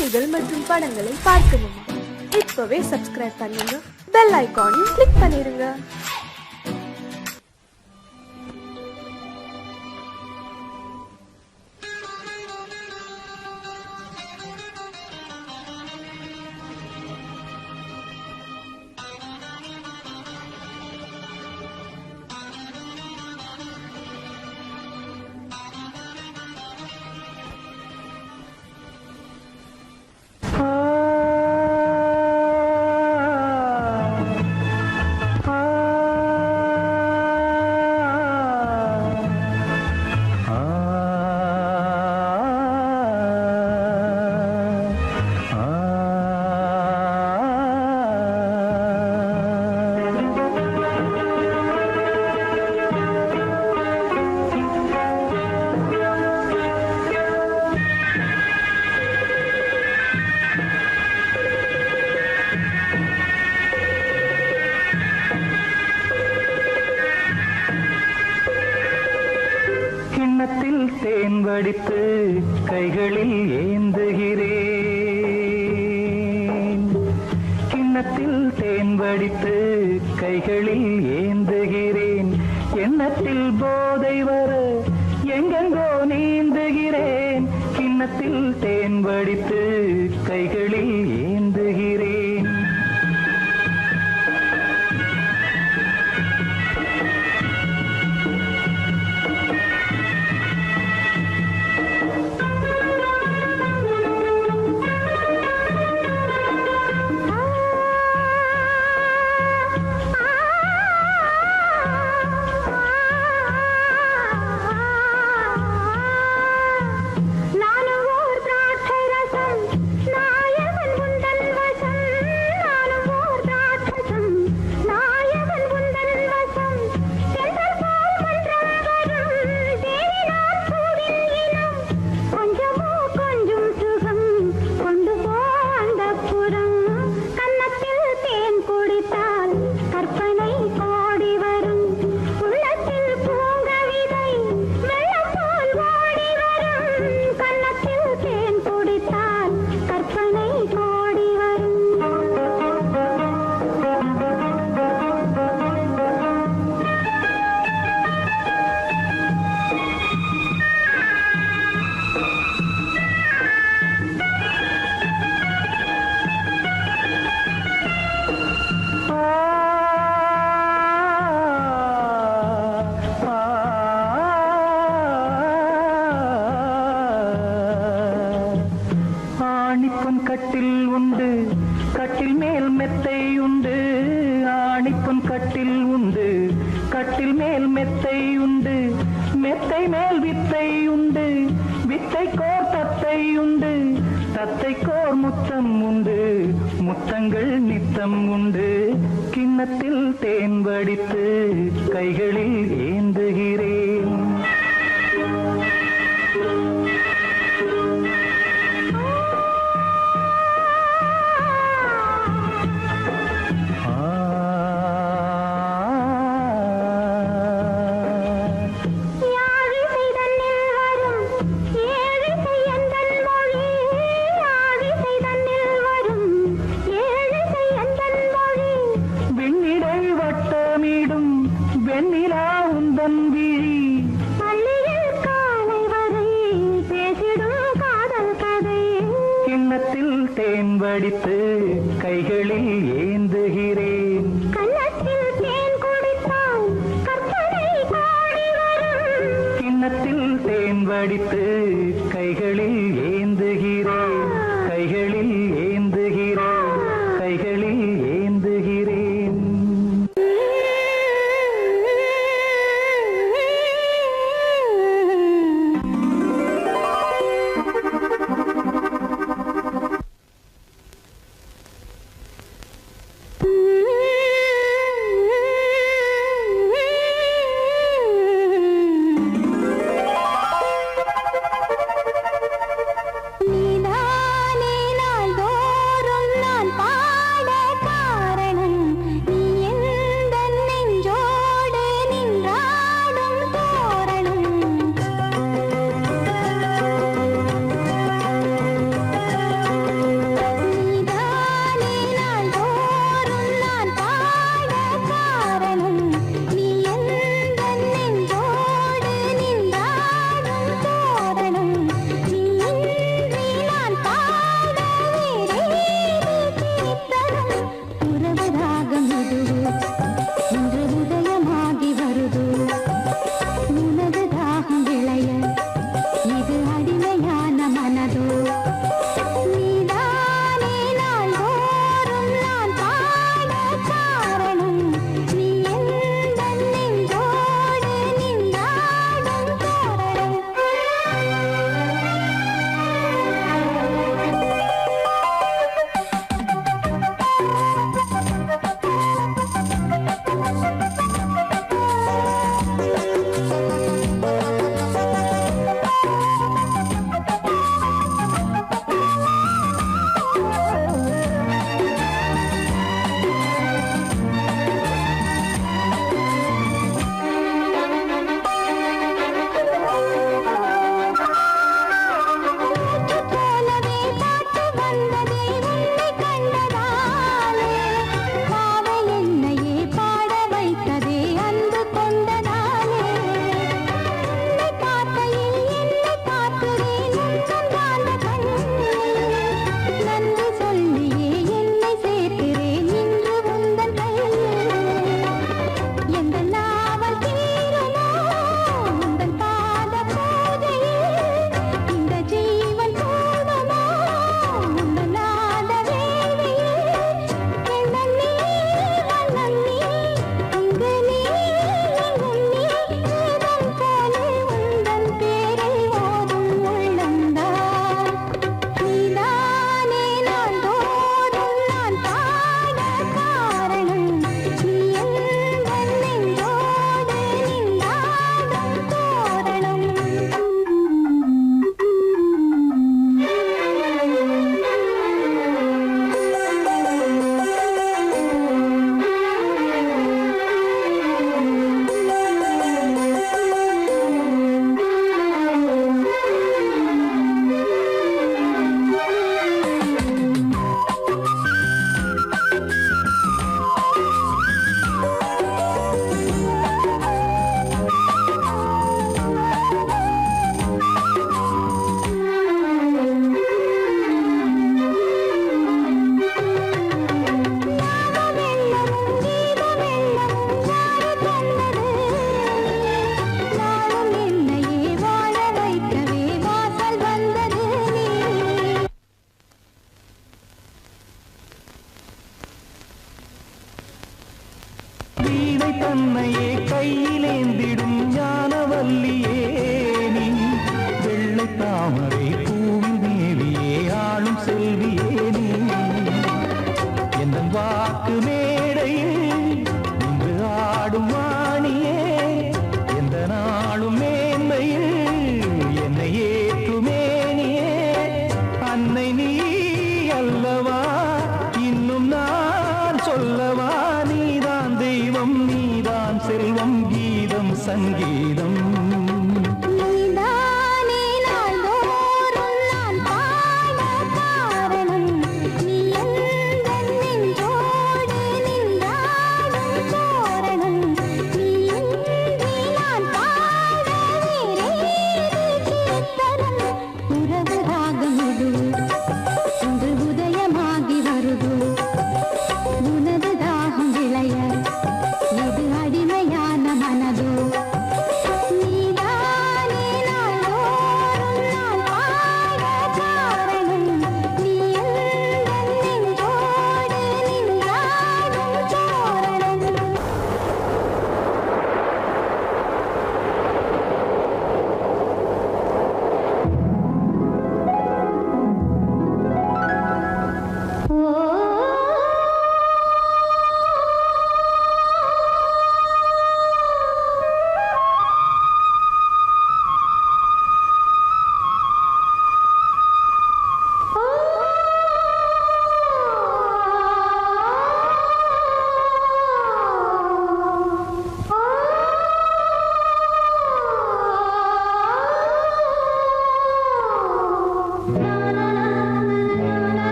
பாடல்கள் மற்றும் படங்களை பார்க்கணுமா? இப்பவே சப்ஸ்கிரைப் பண்ணுங்க, பெல் ஐகானையும் கிளிக் பண்ணிருங்க. கிண்ணத்தில் தேன் வடித்து கைகளில் ஏந்துகிறேன். கிண்ணத்தில் தேன் வடித்து கைகளில் ஏந்துகிறேன். எண்ணத்தில் போதை வர எங்கெங்கோ நீந்துகிறேன். கிண்ணத்தில் தேன் வடித்து கைகளில் ஏந்துகிறேன். ஆணிப்பொன் கட்டில் உண்டு, கட்டில் மேல் மெத்தை உண்டு. ஆணிப்பொன் கட்டில் உண்டு, கட்டில் மேல் மெத்தை உண்டு. மெத்தை மேல் வித்தை உண்டு, வித்தை கோர் தத்தை உண்டு. தத்தை கோர் முத்தம் உண்டு, முத்தங்கள் நித்தம் உண்டு. கிண்ணத்தில் தேன் வடித்து கைகளில் ஏந்துகிறேன். வெண்ணிலா உந்தன் விழி பள்ளியில் காலை வரை பேசிடும் காதல் கதை. கிண்ணத்தில் தேன் வடித்து கைகளில் ஏந்துகிறேன். கண்ணத்தில் தேன் குடித்தால் கற்பனை பாடி வரும். கிண்ணத்தில் தேன் வடித்து கைகளில் ஏந்துகிறேன். கைகளில் ஏந்துகிறேன். கைகளில் ஏந்துகிறேன்.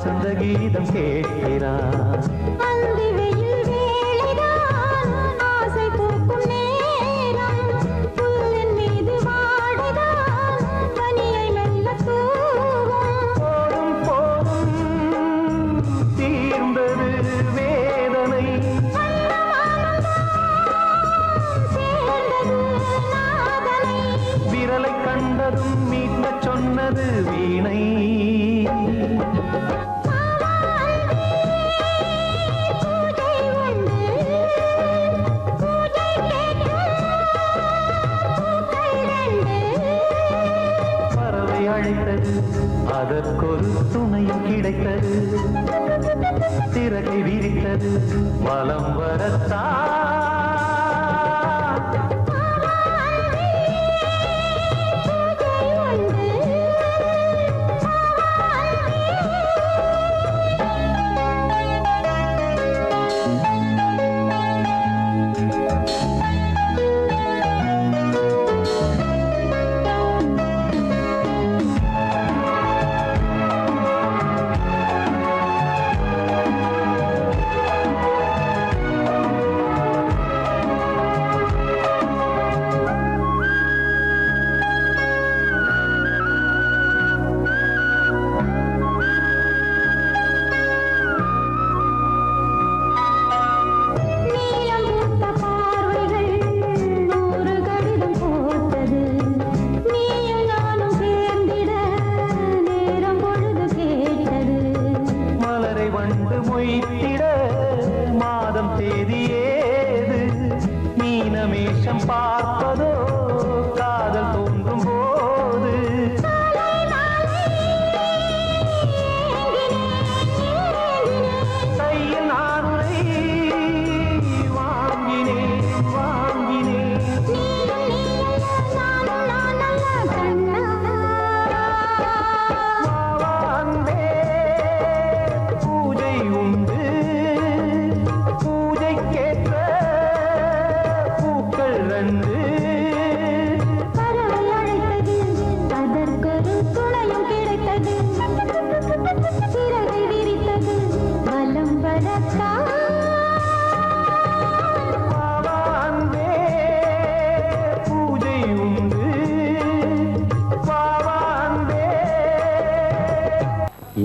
வசந்த கீதம் கேட்கிறார். அந்தி வெயில் வேளைதான் ஆசை பூக்கும் நேரம், புல்லின் மீது வாடைதான் பனியை மெல்ல தூவும். போதும் போதும் தீர்ந்தது வேதனை, சேர்ந்தது நாதனை. விரலை கண்டதும் மீட்கச் சொன்னது வீணை. பூஜை உண்டு, பூஜை கேட்கும் பூக்கள் ரெண்டு. பறவை அழைத்தது, அதற்கொரு துணையும் கிடைத்தது. சிறகை விரித்தது, வலம் வரத்தான். நீலம் பூத்த பார்வைகள் நூறு கடிதம் போட்டது. நீயும் நானும் சேர்ந்திட நேரம் பொழுது கேட்டது. மலரை வண்டு மொய்த்திட மாதம் தேதி ஏது? மீனமேஷம் பார்ப்பதோ காதல் தோன்றும் போது. கையில் நானுரை வாங்கினேன் வாங்கினேன். வாவாந்தே பூஜை உண்டு, பூஜைக்கேற்ற பூக்கள் ரெண்டு. பறவை அழைத்தது, அதற்கொரு துணையும் கிடைத்தது. சிறகை விரித்தது, வலம் வரத்தான். வாவாந்தே பூஜை உண்டு, வாவாந்தே.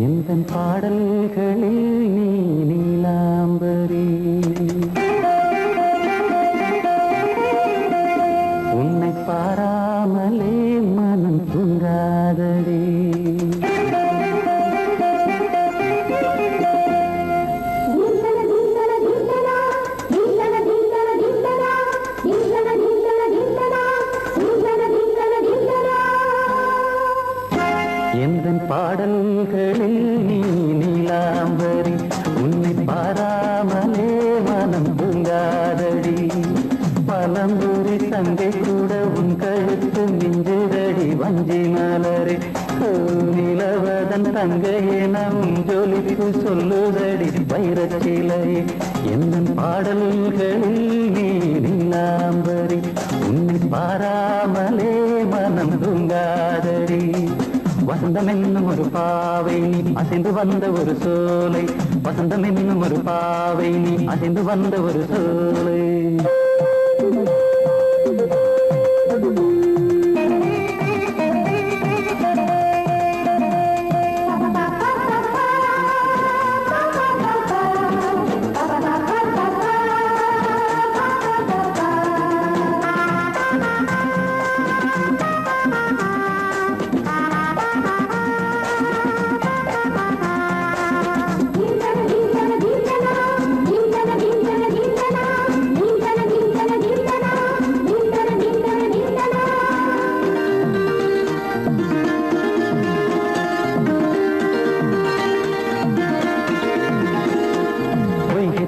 எந்தன் பாடல்களில் நீ நீலாம்பரி, உன்னை பாராமலே மனம் தூங்காதடி. எந்தன் பாடல்களில் நீ நீலாம்பரி, உன்னை பாராமலே மனம் தூங்காதடி. பலம்புரி தங்கை கூட உன் கழுத்து மிஞ்சுதடி வஞ்சி மலரே. நிலவதன் தங்கையே நம் ஜொலிப்பு சொல்லுதடி வைரச்சிலையே. எந்தன் பாடல்களில் நீ நீலாம்பரி, உன்னை பாராமலே மனம் தூங்காதடி. வசந்தம் என்னும் ஒரு பாவை நீ அசைந்து வந்த ஒரு சோலை, வசந்தம் என்னும் ஒரு பாவை நீ அசைந்து வந்த ஒரு சோலை.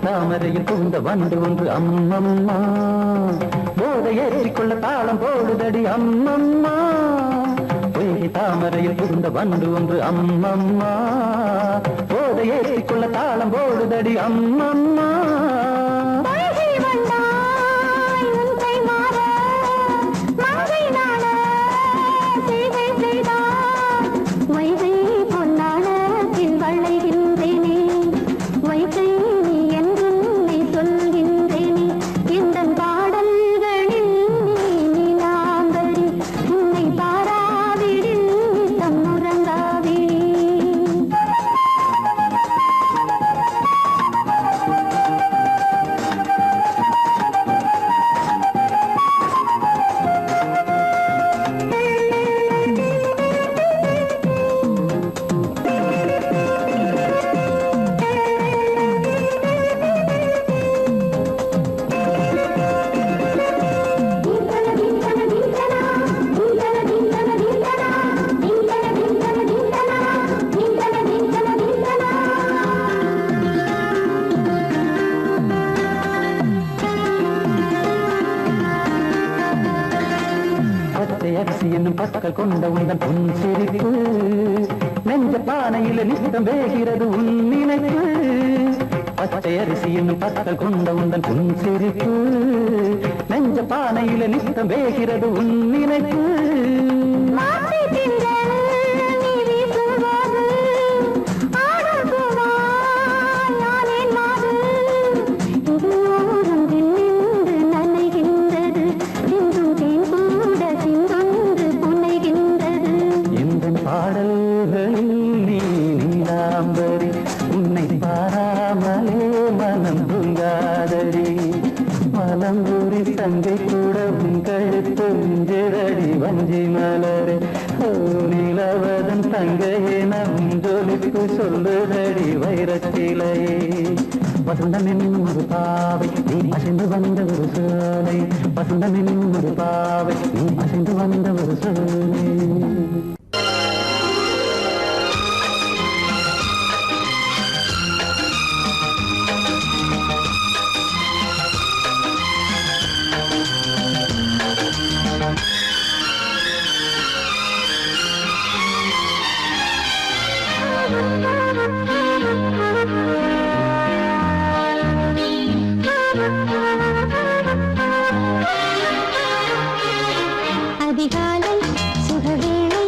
தாமரையில் புகுந்த வண்டு ஒன்று அம்மம்மா, போதை ஏற்றிக்கொள்ள தாளம் போடுதடி அம்மம்மா. பொய்கை தாமரையில் புகுந்த வண்டு ஒன்று அம்மம்மா, போதை ஏற்றிக்கொள்ள தாளம் போடுதடி அம்மம்மா. பொன்னான பின் வளைவில் அரிசி என்னும் பற்கள் கொண்ட உந்தன் பொன் சிரிப்பு நெஞ்ச பானையில நித்தம் வேகிறது உன் நினைப்பு பச்சை அரிசி என்னும் பற்கள் கொண்ட உந்தன் பொன் சிரிப்பு நெஞ்ச பானையில நித்தம் வேகிறது உன் நினைப்பு மலம்பூரி தங்கை கூட உன் கழுத்து மிஞ்சரடி வஞ்சி மலரே நிலவதன் தங்கையே நம் ஜொலிப்பு சொல்லுதடி வைரத்திலையே வசந்தம் என்னும் ஒரு பாவை நீ அசைந்து வந்த ஒரு சோலை வசந்தம் என்னும் ஒரு பாவை நீ அசைந்து வந்த ஒரு சோலை அதிகாலை சுகவேளை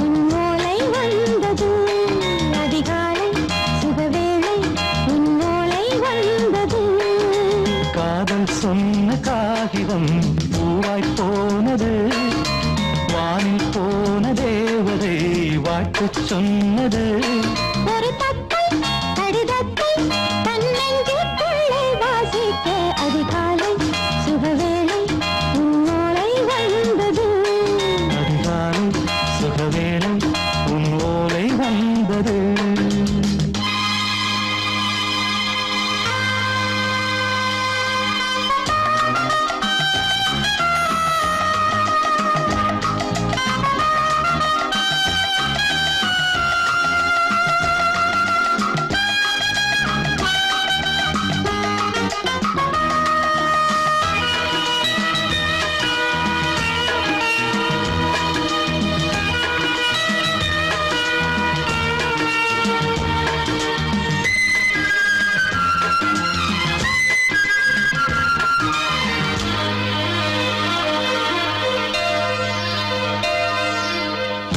உன் ஓலை வந்தது அதிகாலை சுகவேளை உன் ஓலை வந்தது காதல் சொன்ன காகிதம் பூவாய் போனது வானில் போன தேவதை வாழ்த்து சொன்னது ஒரு தத்தை கடிதத்தை தன்னெஞ்சுக்குள்ளே வாசிக்க அதிகாலை சுகவேளை உன் ஓலை வந்தது அதிகாலை சுகவேளை உன் ஓலை வந்தது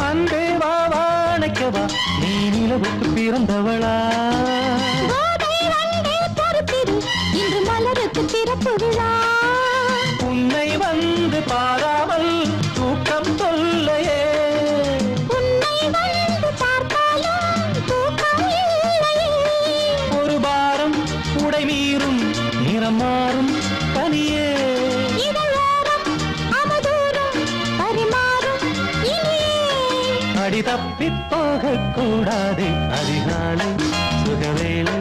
அன்பே வா வாழைக்கவா நீ நிலவுக்கு பிறந்தவளா கோதை வந்தே பொறுத்திரு இன்று மலருக்கு திறப்பு விழா உன்னை வந்து பாராமல் தூக்கம் சொல்லையே உன்னை வந்து பார்த்தாலும் தூக்கம் இல்லையே ஒரு பாரம் உடை மீறும் நிறம் மாறும் பனியே இதழோரம் அமுதூரம் பரிமாறும் இனியே அடி தப்பிப் போகக் கூடாது அதிகாலை சுகவேளை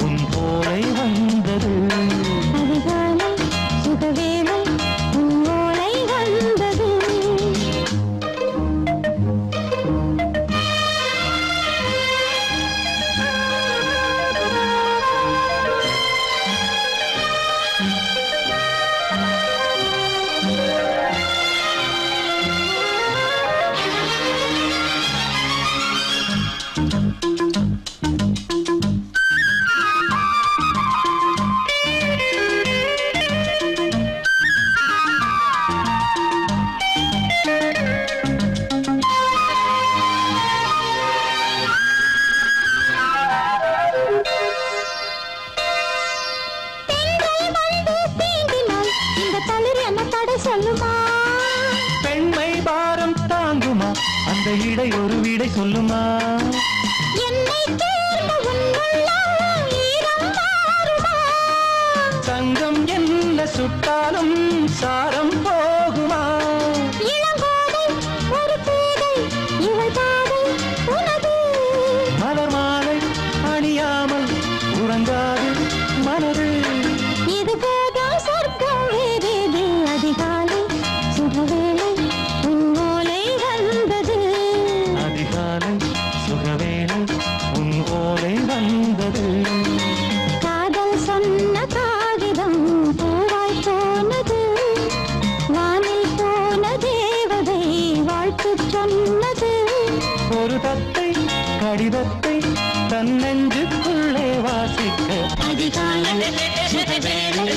உன் போலை வந்தது அதிகாலை சுகவேளை உன் ஓலை வந்தது சொல்லுமா பெண்மை பாரம் தாங்குமா அந்த இடை ஒரு விடை சொல்லுமா என்னை தேர்ந்த உன் உள்ளம் ஈரம் மாறுமா தங்கம் என்ன சுட்டாலும் சாரம் போகுமா இளங்கோதை ஒரு பேதை இவள் பாதை உனது மலர் மாலை அணியாமல் உறங்காது மனது இது போதும் சொர்க்கம் வேறேது அதிகாலை சுகவேளை உன் ஓலை வந்தது அதிகாலை சுகவேளை உன் ஓலை வந்தது காதல் சொன்ன காகிதம் பூவாய் போனது வானில் ஒரு தத்தை கடிதத்தை தன் நெஞ்சுக்குள்ளே வாசிக்க அதிகாலை சுகவேளை